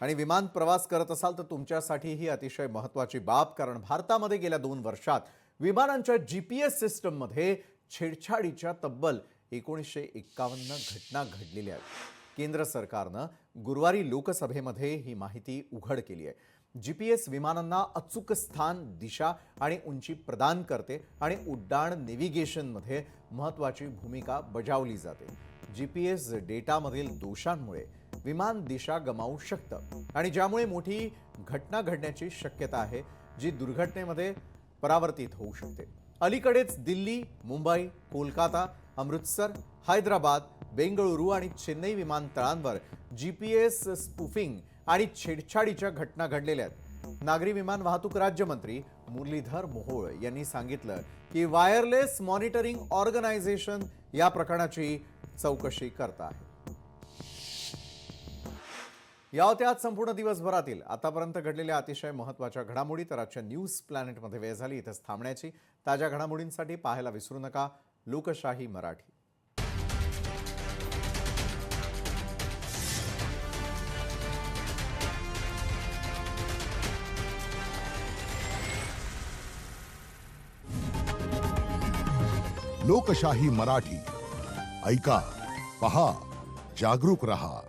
आणि विमान प्रवास करत असाल तर तुमच्यासाठी ही अतिशय महत्त्वाची बाब, कारण भारतामध्ये गेल्या 2 वर्षात विमानांच्या GPS सिस्टममध्ये छेडछाडीच्या तब्बल 1951 घटना घडलेल्या आहेत। केंद्र सरकारनं गुरुवारी लोकसभेमध्ये ही माहिती उघड केली आहे। GPS विमानांना अचूक स्थान, दिशा आणि उंची प्रदान करते आणि उड्डाण नेव्हिगेशनमध्ये महत्त्वाची भूमिका बजावली जाते। GPS डेटामधील दोषांमुळे विमान दिशा गमावू शकतं आणि ज्यामुळे मोठी घटना घडण्याची शक्यता आहे, जी दुर्घटनेमध्ये परावर्तित होऊ शकते। अलीकडेच दिल्ली, मुंबई, कोलकाता, अमृतसर, हैदराबाद, बेंगळुरू आणि चेन्नई विमानतळांवर GPS स्पूफिंग आणि छेडछाडीच्या घटना घडलेल्या आहेत। नागरी विमान वाहतूक राज्यमंत्री मुरलीधर मोहोळ यांनी सांगितलं की वायरलेस मॉनिटरिंग ऑर्गनायझेशन या प्रकरणाची चौकशी करत आहे। या होत्या आज संपूर्ण दिवसभरातील आतापर्यंत घडलेल्या अतिशय महत्त्वाच्या घडामोडी। तर आजच्या न्यूज प्लॅनेटमध्ये वेळ झाली इथेच थांबण्याची। ताज्या घडामोडींसाठी पाहायला विसरू नका लोकशाही मराठी। लोकशाही मराठी ऐका, पहा, जागरूक रहा।